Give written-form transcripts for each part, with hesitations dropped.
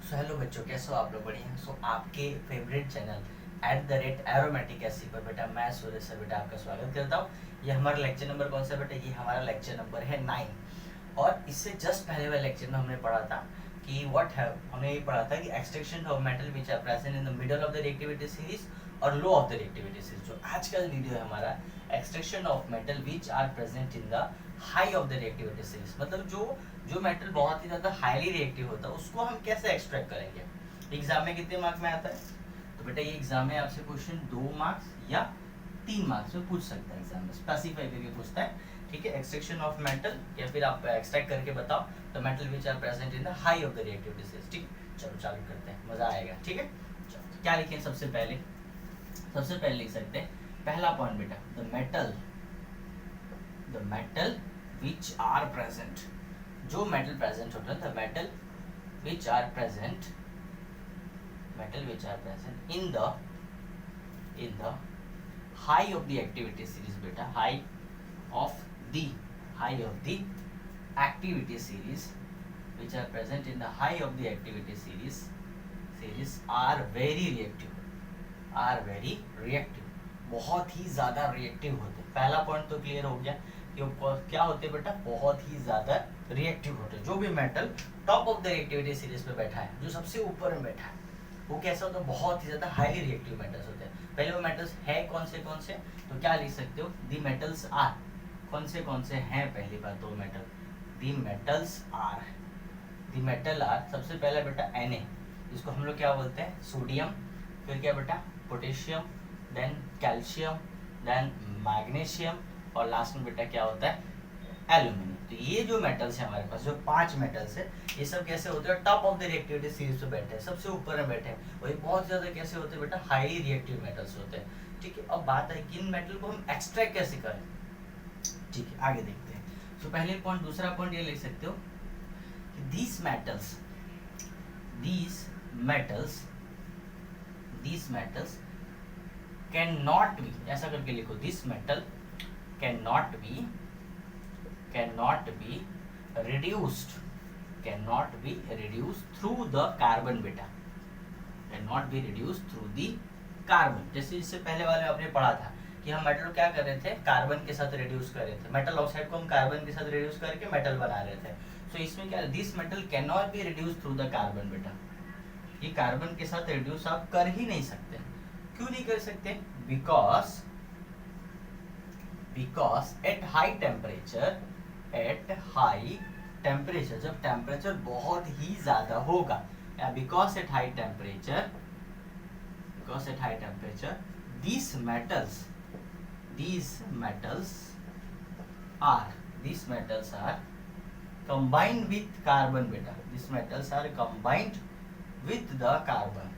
So hello बच्चों, कैसे हो आप लोग? बढ़िया हैं। सो आपके फेवरेट चैनल @एरोमेटिक एससी पर बेटा मैं सूर्य सर बेटा आपका स्वागत करता हूँ। ये हमारा लेक्चर नंबर कौन सा बेटा? ये हमारा लेक्चर नंबर है 9। और इससे जस्ट पहले वाले लेक्चर में हमने पढ़ा था कि हमने ये पढ़ा था कि extraction of metal which are present in the middle of the reactivity series और low of the reactivity series. जो आज का वीडियो है हमारा extraction of metal which are present in the high of the reactivity series, मतलब जो metal बहुत ही ज्यादा हाईली रिएक्टिव होता है उसको हम कैसे एक्सट्रैक्ट करेंगे। एग्जाम में कितने मार्क्स में आता है? तो बेटा ये एग्जाम में आपसे क्वेश्चन 2 मार्क्स या 3 मार्क्स में पूछ सकता है, एग्जाम में स्पेसिफाई करके पूछता है। ठीक है, एक्सट्रैक्शन ऑफ मेटल या फिर आप एक्सट्रैक्ट करके बताओ the metal which are present in the high of the reactivity series. ठीक, चलो चालू करते हैं, मजा आएगा। ठीक है, चलो क्या लिखें? सबसे पहले लिख सकते हैं पहला पॉइंट बेटा, the metal which are present, जो मेटल प्रेजेंट होता है, the metal which are present in the high of the activity series बेटा, high of the activity series which are present in the high of the activity series are very reactive, बहुत ही ज्यादा reactive होते हैं। पहला point तो clear हो गया कि वो क्या होते हैं बेटा? बहुत ही ज्यादा रिएक्टिव होते हैं। जो भी metal top of the reactivity series पे बैठा है, जो सबसे ऊपर में बैठा है, वो कैसा होता है? बहुत ही ज्यादा हाईली रिएक्टिव मेटल्स होते हैं। पहले वो मेटल्स है कौन से तो क्या लिख सकते हो? The metals are. कौन से हैं? पहली बात तो मेटल, दी मेटल आर सबसे पहला बेटा Na, जिसको हम लोग क्या बोलते हैं? सोडियम। फिर क्या बेटा? Potassium, then calcium, then magnesium, और लास्ट में बेटा क्या होता है? एल्यूमिनियम। तो ये जो मेटल्स है हमारे पास, जो 5 मेटल्स है, ये सब कैसे होते हैं? Top of the reactivity series पे बैठे हैं, सबसे ऊपर में बैठे हैं। वही बहुत ज्यादा कैसे होते हैं बेटा? हाईली रिएक्टिव मेटल्स होते हैं। ठीक है, अब बात है कि इन मेटल को हम एक्सट्रैक्ट कैसे करें। ठीक है, आगे देखते हैं। तो पहले पॉइंट, दूसरा पॉइंट ये लिख सकते हो कि these metals cannot be, ऐसा करके लिखो, this metal cannot be reduced through the carbon बेटा, cannot be reduced through the carbon। जैसे इससे पहले वाले आपने पढ़ा था कि हम मेटल क्या कर रहे थे? कार्बन के साथ रिड्यूस कर रहे थे। मेटल ऑक्साइड को हम कार्बन के साथ रिड्यूस करके मेटल बना रहे थे। तो इसमें क्या, this metal can not be reduce through the carbon बेटा, ये कार्बन के साथ रिड्यूस आप कर ही नहीं सकते। क्यों नहीं कर सकते? बिकॉज एट हाई टेम्परेचर, जब टेम्परेचर बहुत ही ज्यादा होगा, या because at high temperature these metals are combined with carbon बेटा, these metals are combined with the carbon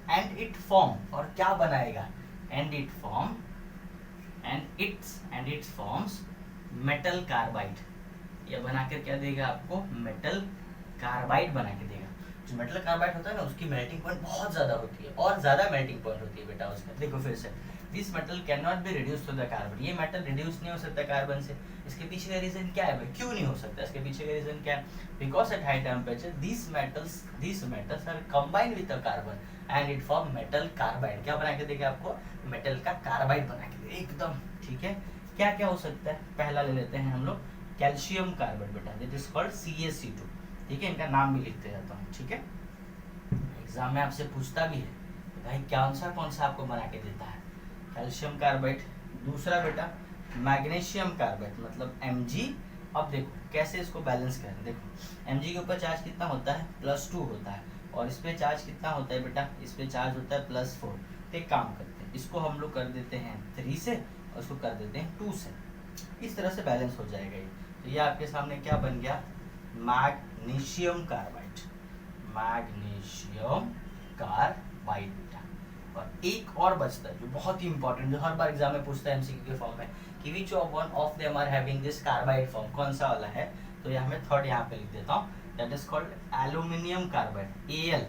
and it form, और क्या बनाएगा? and it forms metal carbide। ये बनाकर क्या देगा आपको? मेटल कार्बाइड बना के देगा। जो मेटल कार्बाइड होता है ना, उसकी मेल्टिंग पॉइंट बहुत ज्यादा होती है, और ज्यादा मेल्टिंग पॉइंट होती है बेटा उसमें। देखो फिर से, this metal can not be reduce to the carbon, ये मेटल रिड्यूस नहीं हो सकता कार्बन से। इसके पीछे का रीजन क्या है भाई? क्यों नहीं हो सकता? इसके पीछे का रीजन क्या है? Because at high temperature these metals are combined with the carbon and it form metal carbide। क्या बना के देगा आपको? मेटल का कार्बाइड बना के देगा एकदम। ठीक है, क्या क्या हो सकता है? पहला ले लेते हैं हम लोग कैल्शियम कार्बाइड बेटा, दैट इज कॉल्ड CaC2। ठीक है, इनका नाम भी लिखते जाता हूँ। ठीक है, एग्जाम में आपसे पूछता भी है भाई कौन सा आपको बना के देता है? Calcium carbide. दूसरा बेटा मैग्नीशियम कार्बाइड, मतलब Mg। अब देखो कैसे इसको बैलेंस करें। देखो Mg के ऊपर चार्ज कितना होता है? +2 होता है, और इस पे चार्ज कितना होता है बेटा? इस पे चार्ज होता है +4। तो एक काम करते हैं, इसको हम लोग कर देते हैं 3 से, और इसको कर देते हैं 2 से। इस तरह से बैलेंस हो जाएगा ये। तो ये आपके सामने क्या बन गया? मैग्नीशियम कार्बाइड बेटा। और एक और बचता है जो बहुत ही इंपॉर्टेंट, जो हर बार एग्जाम में पूछता है एमसीक्यू के फॉर्म में, कि which of them are having this carbide form, कौन सा वाला है? तो यहाँ मैं थर्ड यहाँ पे लिख देता हूँ, that is called aluminium carbide, Al।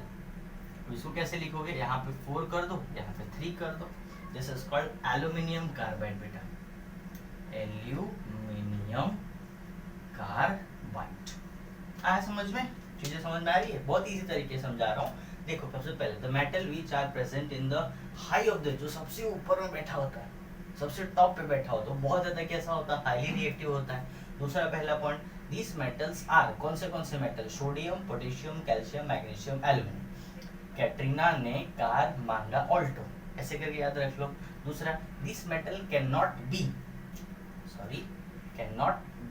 इसको कैसे लिखोगे? यहाँ पे 4 कर दो, यहाँ पे 3 कर दो। This is called aluminium carbide बेटा, एल्यूमिनियम कार्बाइड। आया समझ में? चीजें समझ में आ रही है? बहुत इजी तरीके से समझा रहा हूँ। देखो सबसे पहले the metal which are present in the high of the, जो सबसे ऊपर में बैठा होता है, सबसे टॉप पे बैठा होता है, बहुत ज्यादा कैसा होता है, हाईली रिएक्टिव होता है। दूसरा पहला पॉइंट, दिस मेटल्स आर, कौन से metal, sodium, potassium, calcium, magnesium, aluminium. Katrina ने कार मांगा ऑल्टो, ऐसे करके याद रख लो। दूसरा, this metal can not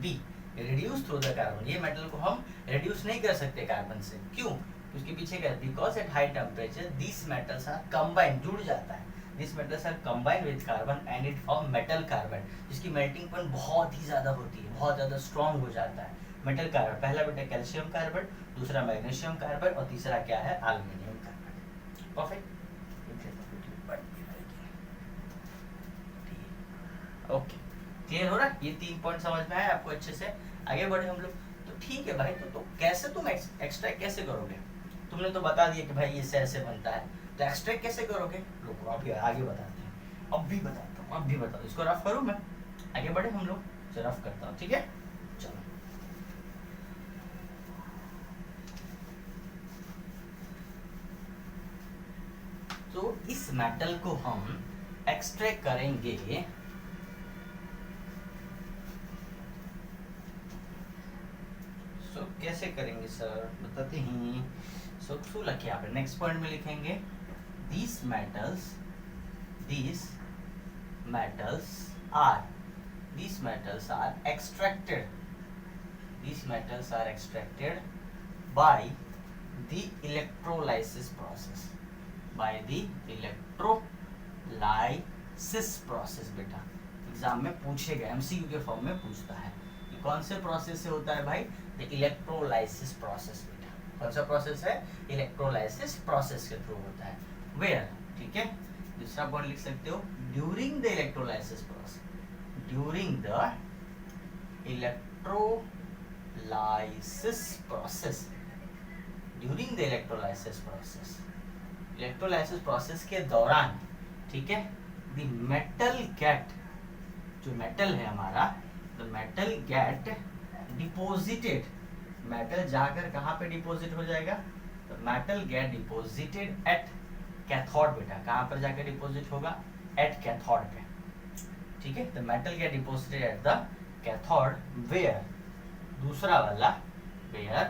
be reduce through the carbon, ये मेटल को हम रिड्यूस नहीं कर सकते कार्बन से। क्यों? उसके पीछे क्या, because at high temperature this metals are combine, जुड़ जाता है, this metals are combine with carbon and it form metal carbide, जिसकी मेल्टिंग पॉइंट बहुत ही ज्यादा होती है, बहुत ज्यादा स्ट्रॉन्ग हो जाता है मेटल कार्बाइड। पहला बेटा कैल्शियम कार्बाइड, दूसरा मैग्नीशियम कार्बाइड और तीसरा क्या है, aluminium carbide. Perfect, okay, clear हो रहा है? ये 3 पॉइंट समझ में आया आपको अच्छे से? आगे बढ़े हम लोग। तो ठीक है भाई, तो कैसे तुम एक्सट्रैक्ट कैसे करोगे? तुमने तो बता दिया कि भाई ये ऐसे बनता है, तो एक्सट्रैक्ट कैसे करोगे? रुको अभी आगे बताते हैं, अब भी बताता हूँ। इसको रफ करूँ मैं? आगे बढ़े हम लोग, तो रफ करता हूँ, ठीक है? चलो, तो इस मेटल को हम एक्सट्रैक्ट करेंगे कैसे करेंगे सर, बताते हैं। सो लिखे यहाँ पे नेक्स्ट पॉइंट में लिखेंगे, these metals are extracted by the electrolysis process। बेटा एग्जाम में पूछेगा, एमसीक्यू के फॉर्म में पूछता है, ये कौन से प्रोसेस से होता है भाई? The electrolysis process. बेटा कौन सा प्रोसेस है? इलेक्ट्रोलाइसिस प्रोसेस के थ्रू होता है। वेयर, ठीक है? दूसरा पॉइंट लिख सकते हो, during the electrolysis process, during the electrolysis process के दौरान, ठीक है, द मेटल गेट, जो मेटल है हमारा, the metal get deposited, metal जाकर कहाँ पे डिपोजिट हो जाएगा? तो metal get deposited at cathode. बेटा कहाँ पर जाकर डिपोजिट होगा? एट कैथोड पे, ठीक है? The metal get deposited at the cathode where, दूसरा वाला वेयर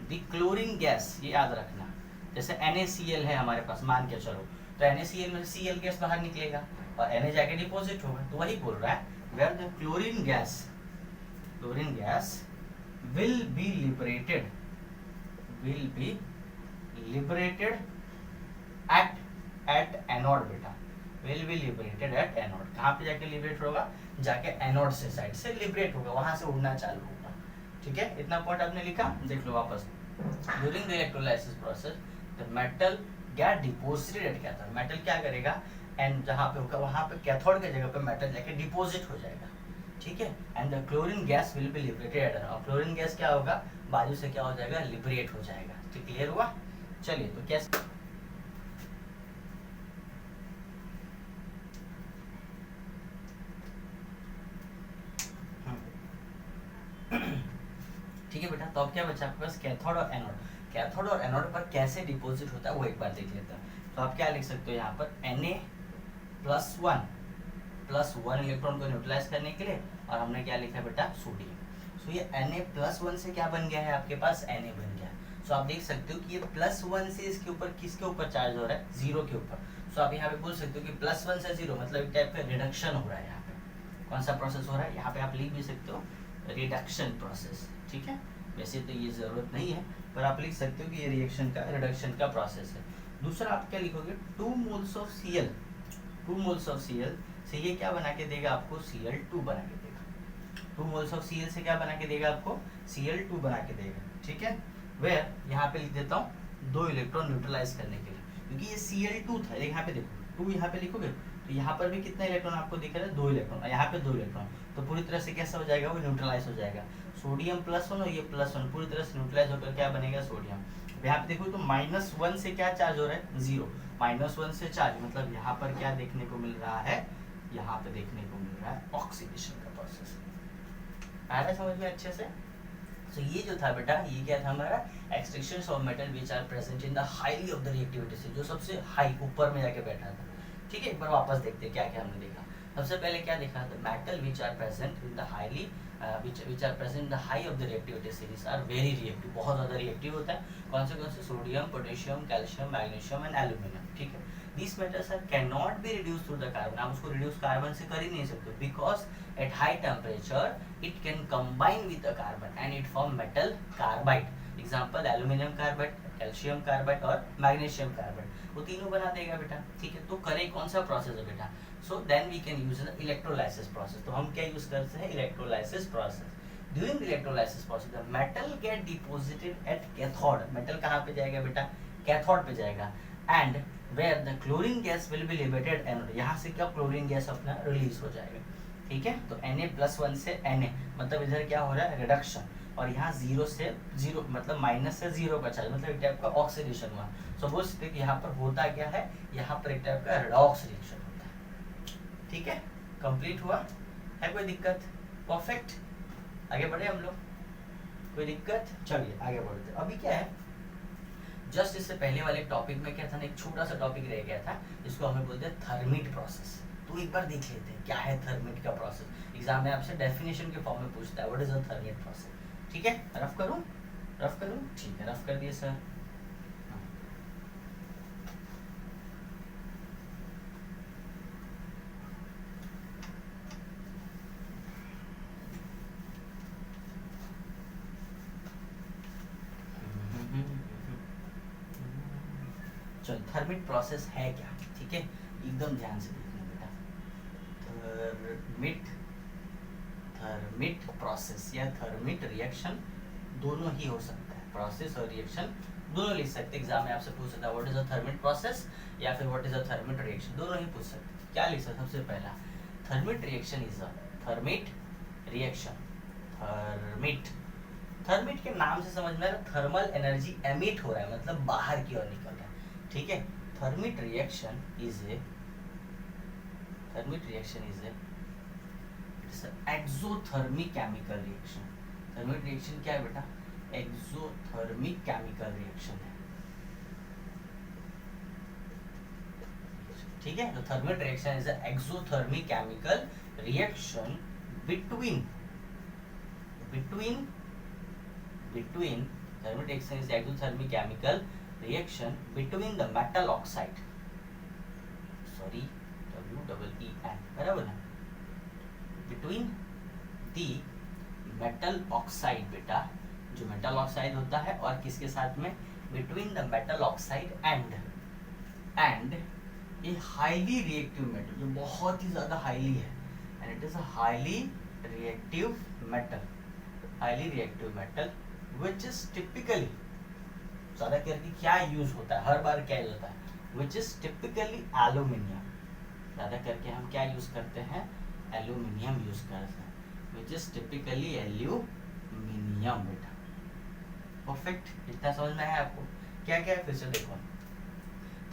द क्लोरीन गैस, ये याद रखना, जैसे NaCl है हमारे पास, मान के चलो, तो NaCl में Cl गैस बाहर निकलेगा और Na जाके डिपोजिट होगा, तो वही बोल रहा है, where the chlorine gas will be liberated at anode। बेटा will be liberated at anode, कहाँ पे जाके लिबरेट होगा? जाके एनोड से, साइड से लिबरेट होगा, वहां से उड़ना चालू होगा, ठीक है? इतना पॉइंट आपने लिखा, देख लो वापस। During the electrolysis process the metal get deposited at cathode, metal क्या करेगा? एंड जहाँ पे होगा वहां पे कैथोड के जगह पे मेटल जाके डिपोजिट हो जाएगा, ठीक है? And the chlorine gas will be liberated, और क्लोरीन गैस क्या होगा? बाजू से क्या हो जाएगा? लिबरेट हो जाएगा। ठीक, क्लियर हुआ? चलिए, तो कैसे ठीक है बेटा, तो अब क्या बचा आपके पास? कैथोड और एनोड। कैथोड और एनोड पर कैसे डिपॉजिट होता है वो एक बार देख लेते हैं। तो आप क्या लिख सकते हो यहाँ पर? Na+1 इलेक्ट्रॉन को न्यूट्रलाइज करने के लिए, और हमने क्या लिखा है बेटा? सोडियम। सो ये Na+1 से क्या बन गया है आपके पास? Na बन गया। सो आप देख सकते हो कि ये +1 से इसके ऊपर किसके ऊपर चार्ज हो रहा है? 0 के ऊपर। सो आप यहाँ पे बोल सकते हो कि +1 से 0 मतलब एक टाइप का रिडक्शन हो रहा है। यहाँ पे कौन सा प्रोसेस हो रहा है? यहाँ पे आप लिख भी सकते हो रिडक्शन प्रोसेस, ठीक है? वैसे तो ये जरूरत नहीं है, पर आप लिख सकते हो कि ये रिएक्शन का, रिडक्शन का प्रोसेस है। दूसरा आप क्या लिखोगे? 2 moles of Cl, 2 moles of Cl से ये क्या बना के देगा आपको? Cl2 बना के देगा। 2 moles ऑफ Cl से क्या बना के देगा आपको? Cl2 बना के देगा, ठीक है? वेयर यहाँ पे लिख देता हूँ 2 इलेक्ट्रॉन न्यूट्रलाइज करने के लिए, क्योंकि ये Cl2 था। यहाँ पे देखो 2 यहाँ पे लिखोगे तो यहाँ पर भी कितना इलेक्ट्रॉन आपको दिख रहा है? 2 इलेक्ट्रॉन, यहाँ पे 2 इलेक्ट्रॉन, तो पूरी तरह से कैसा हो जाएगा? वो न्यूट्रलाइज हो जाएगा। सोडियम +1 और ये +1 पूरी तरह से न्यूट्रलाइज होकर क्या बनेगा? सोडियम। यहाँ पे देखो तो -1 से क्या चार्ज हो रहा है? 0। -1 से चार्ज मतलब यहाँ पर क्या देखने को मिल रहा है? यहाँ पे देखने को मिल रहा है ऑक्सीडेशन का प्रोसेस। आ रहा है समझ में अच्छे से? सो ये जो था बेटा, ये क्या था हमारा, extractions of metal which are present in the highly of the reactivity से, जो सबसे हाई ऊपर में जाके बैठा था। ठीक है, एक बार वापस देखते हैं क्या क्या हमने देखा। सबसे पहले क्या देखा, the metal which are present in the highly which are present in the high of the reactivity series are very reactive, बहुत ज़्यादा रिएक्टिव होता है। कौन से sodium, potassium, calcium, magnesium and aluminium. ठीक है, these metals are cannot be reduced through the carbon, आप उसको reduce कार्बन से कर ही नहीं सकते, because at high temperature it can combine with the carbon and it form metal carbide. Example aluminium carbide, calcium carbide और magnesium carbide, वो तीनों बना देगा बेटा। ठीक है, तो करें कौन सा प्रोसेस है बेटा, so then we can use the electrolysis process। तो हम क्या यूज करते हैं, electrolysis process। During the electrolysis process the metal get deposited at cathode, metal कहाँ पे जाएगा बेटा, कैथोड पे जाएगा, and where the chlorine gas will be liberated anode, यहाँ से क्या क्लोरीन गैस अपना रिलीज हो जाएगा। ठीक है, तो Na+1 से Na, मतलब इधर क्या हो रहा है, रिडक्शन, और यहाँ 0 से 0 मतलब माइनस से 0 का चार्ज, मतलब एक टाइप का ऑक्सीडेशन हुआ। सो बोल सकते हैं कि यहाँ पर होता क्या है, यहाँ पर एक टाइप का रेडॉक्स रिएक्शन होता है। ठीक है, कंप्लीट हुआ है, कोई दिक्कत, परफेक्ट, आगे बढ़े हम लोग, कोई दिक्कत, चलिए आगे बढ़ते। अभी क्या है, जस्ट इससे पहले वाले टॉपिक में क्या था ना, एक छोटा सा टॉपिक रह गया था जिसको हमें बोलते हैं थर्मिट प्रोसेस। तो एक बार देख लेते हैं क्या है थर्मिट का प्रोसेस। एग्जाम में आपसे डेफिनेशन के फॉर्म में पूछता है what is a thermite process. ठीक है, रफ करूं, ठीक है, रफ कर दिए सर। चलो, थर्मिट प्रोसेस है क्या, ठीक है, एकदम ध्यान से देखना बेटा। थर्मिट प्रोसेस या थर्मिट रिएक्शन दोनों ही हो सकता है, प्रोसेस और रिएक्शन दोनों लिख सकते हैं। एग्जाम में आपसे पूछ सकता है what is a thermite process या फिर what is a thermite reaction, दोनों ही पूछ सकते हैं। क्या लिख सकते, सबसे पहला thermite reaction is a thermite reaction, thermite के नाम से समझ में आ रहा है, थर्मल एनर्जी एमिट हो रहा है, मतलब बाहर की ओर निकल रहा है। ठीक है, thermite reaction is a exothermic chemical reaction. Thermite reaction क्या है बेटा, एक्सोथर्मिक केमिकल रिएक्शन है। ठीक है, तो thermite reaction is a exothermic chemical reaction between thermal reaction is exothermic chemical reaction between the metal oxide, sorry WEEN, बराबर ना, between the metal oxide बेटा, जो metal oxide होता है और किसके साथ में, between the metal oxide and a highly reactive metal, जो बहुत ही ज्यादा highly है, and it is a highly reactive metal which is typically, ज्यादा करके क्या यूज होता है, हर बार क्या यूज होता है, which is typically aluminium, ज्यादा करके हम क्या यूज करते हैं, एल्यूमिनियम यूज करते हैं, which is typically aluminium बेटा। परफेक्ट, इतना समझ में है आपको, क्या क्या है फिर से देखो।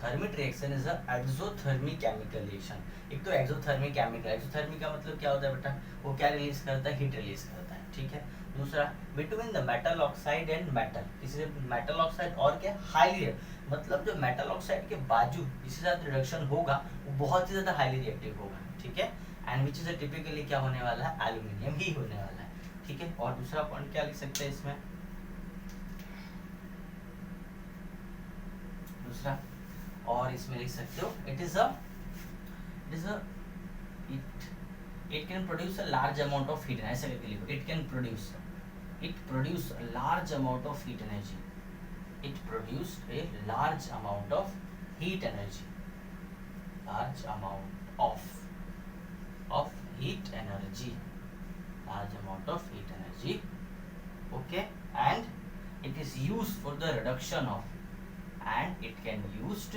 Thermite reaction is a exothermic chemical reaction. एक तो एक्सोथर्मिक का मतलब क्या होता है बेटा, वो क्या रिलीज करता है, हीट रिलीज करता है। ठीक है, दूसरा between the metal oxide and metal, इससे मेटल ऑक्साइड और क्या, हाईली, मतलब जो मेटल ऑक्साइड के बाजू जिसके साथ रिडक्शन होगा वो बहुत ही ज्यादा हाईली रिएक्टिव होगा। ठीक है, एंड विच इज टिपिकली क्या होने वाला है, एल्यूमिनियम ही होने वाला है। ठीक है, और दूसरा पॉइंट क्या लिख सकते हैं इसमें, दूसरा और इसमें लिख सकते हो, it can produce a large amount of heat, ऐसे करके लिखो, it produce a large amount of heat energy, it produce a large amount of heat energy, large amount of heat energy, okay, and it is used for the reduction of, and it can used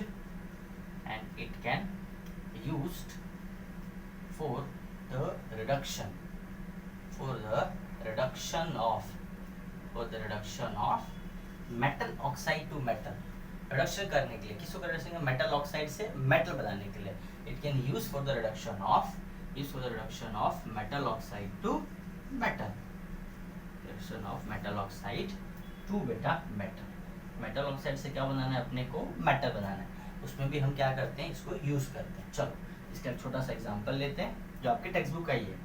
for the reduction of metal oxide to metal, reduction करने के लिए, किसको reduction, metal oxide से metal बनाने के लिए, it can use for the reduction of metal oxide to metal, reaction of metal oxide to बेटा metal. Metal oxide से क्या बनाना है अपने को, मेटल बनाना है, उसमें भी हम क्या करते हैं, इसको यूज करते हैं। चलो इसका एक छोटा सा एग्जांपल लेते हैं जो आपके टेक्स्ट बुक का ही है,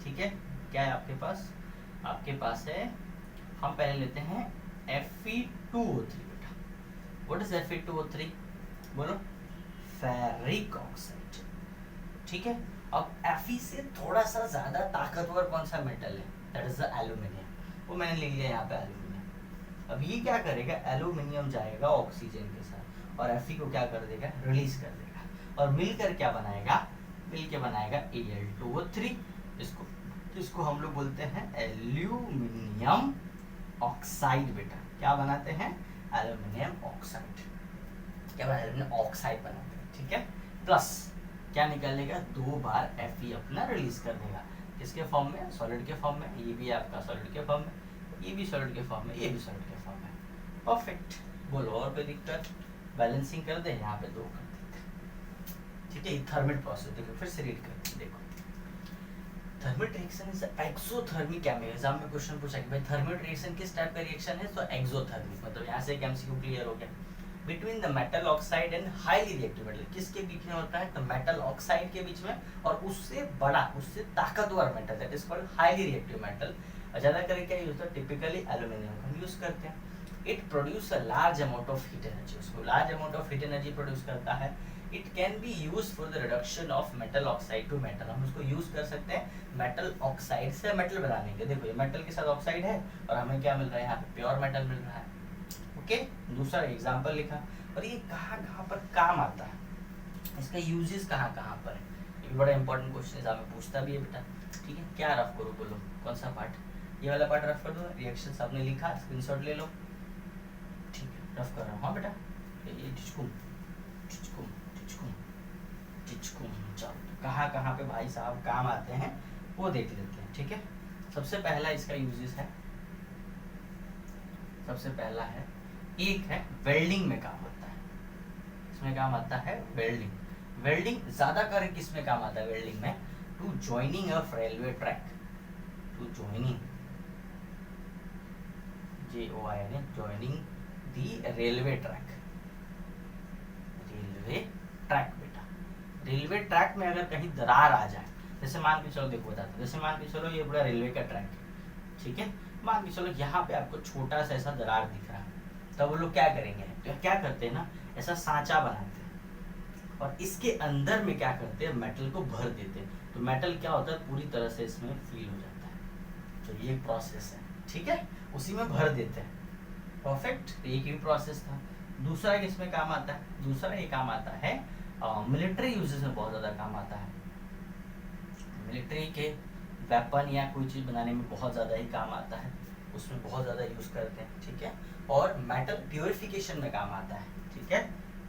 ठीक है। क्या है आपके पास, आपके पास है, हम पहले लेते हैं Fe2O3 बेटा। व्हाट इज Fe2O3, बोलो, फेरिक ऑक्साइड, ठीक है। अब Fe से थोड़ा सा ज्यादा ताकतवर कौन सा मेटल है, दैट इज द एल्यूमिनियम, वो मैंने लिख लिया यहाँ पे एल्यूमिनियम। अब ये क्या करेगा, एल्यूमिनियम जाएगा ऑक्सीजन के साथ और Fe को क्या कर देगा, रिलीज कर देगा, और मिलकर क्या बनाएगा, मिलके बनाएगा Al2O3। इसको हम लोग बोलते हैं एल्यूमिनियम ऑक्साइड बेटा। क्या बनाते हैं, एल्यूमिनियम ऑक्साइड, क्या बनाते हैं, एल्यूमिनियम ऑक्साइड बनाते हैं, ठीक है। प्लस क्या निकालेगा, 2 बार Fe अपना रिलीज कर देगा, किसके फॉर्म में, सॉलिड के फॉर्म में, ये भी आपका सॉलिड के फॉर्म में, ये भी सॉलिड के फॉर्म में, ये भी सॉलिड के फॉर्म में। परफेक्ट, बोलो और कोई दिक्कत, बैलेंसिंग कर दे, यहाँ पे 2 कर देते, ठीक है। थर्मिट प्रोसेस देखो, फिर से रीड करते हैं, देखो thermite reaction is exothermic chemical. Exam में क्वेश्चन पूछा कि भाई थर्मिट रिएक्शन किस टाइप का रिएक्शन है, तो एक्सोथर्मिक, मतलब यहाँ से एक एमसीक्यू क्लियर हो गया। Between the metal oxide and highly reactive metal, किसके बीच में होता है, तो मेटल ऑक्साइड के बीच में और उससे बड़ा, उससे ताकतवर metal, that is called highly reactive metal. ज्यादा करके क्या यूज होता है, टिपिकली एल्यूमिनियम हम यूज करते हैं। It produce a large amount of heat energy, उसको large amount of heat energy produce करता है। It can be use for the reduction of metal oxide to metal, हम उसको यूज कर सकते हैं मेटल ऑक्साइड से मेटल बनाने के। देखो ये मेटल के साथ ऑक्साइड है और हमें क्या मिल रहा है, यहाँ पे प्योर मेटल मिल रहा है, ओके। दूसरा एग्जांपल लिखा, और ये कहाँ पर काम आता है, इसका यूजेस कहाँ पर है, ये बड़ा इंपॉर्टेंट क्वेश्चन है, हमें पूछता भी है बेटा, ठीक है। क्या रफ करो, बोलो कौन सा पार्ट, ये वाला पार्ट रफ कर दो, रिएक्शंस आपने लिखा, स्क्रीनशॉट ले लो, ठीक है, रफ कर रहा हूँ, हाँ बेटा। ये टिचकुम टिचकुम टिचकुम टिचकुम, चलो कहाँ पे भाई साहब काम आते हैं वो देख लेते हैं, ठीक है। सबसे पहला इसका यूजेस है, सबसे पहला है, एक है वेल्डिंग में काम आता है, इसमें काम आता है वेल्डिंग। वेल्डिंग ज्यादा कर किसमें काम आता है, वेल्डिंग में, to joining of railway track, to joining, JOIN, joining the railway track, railway track बेटा। रेलवे ट्रैक में अगर कहीं दरार आ जाए, जैसे मान के चलो, देखो बताता हूं, जैसे मान के चलो ये पूरा रेलवे का ट्रैक है, ठीक है। मान के चलो यहाँ पे आपको छोटा सा ऐसा दरार दिख रहा है, तब वो लोग क्या करेंगे, तो क्या करते हैं ना, ऐसा सांचा बनाते हैं और इसके अंदर में क्या करते हैं, मेटल को भर देते हैं, तो मेटल क्या होता है, पूरी तरह से इसमें फील हो जाता है, तो ये प्रोसेस है, ठीक है, उसी में भर देते हैं। परफेक्ट, एक ही प्रोसेस था। दूसरा किसमें काम आता है, दूसरा ये काम आता है मिलिट्री यूजेस में बहुत ज़्यादा काम आता है, मिलिट्री के वेपन या कोई चीज़ बनाने में बहुत ज़्यादा ही काम आता है, उसमें बहुत ज़्यादा यूज़ करते हैं, ठीक है। और मेटल प्योरिफिकेशन में काम आता है, ठीक है,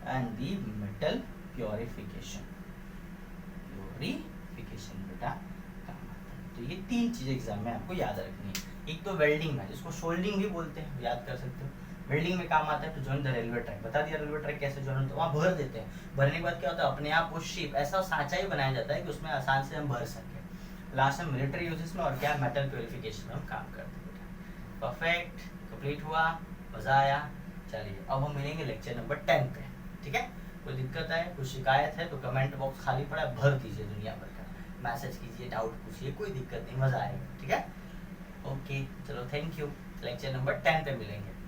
एंड दी मेटल प्योरिफिकेशन बेटा काम आता है। तो ये 3 चीज़ें एग्जाम में आपको याद रखनी है। एक तो वेल्डिंग में, जिसको शोल्डिंग भी बोलते हैं, याद कर सकते हो, वेल्डिंग में काम आता है to join the railway track, बता दिया रेलवे ट्रैक कैसे जॉइन होता है, वहाँ भर देते हैं, भरने के बाद क्या होता है, अपने आप वो शिप ऐसा सांचा ही बनाया जाता है कि उसमें आसान से हम भर सकें। लास्ट में मिलिट्री यूजेस में और क्या, मेटल प्योरिफिकेशन में हम काम करते हैं। परफेक्ट, कंप्लीट हुआ, मजा आया। चलिए अब हम मिलेंगे लेक्चर नंबर 10 पे, ठीक है। कोई दिक्कत है, कोई शिकायत है तो कमेंट बॉक्स खाली पड़ा है, भर दीजिए दुनिया भर का, मैसेज कीजिए, डाउट पूछिए, कोई दिक्कत नहीं, मजा आएगा, ठीक है। ओके चलो, थैंक यू, लेक्चर नंबर 10 पे मिलेंगे।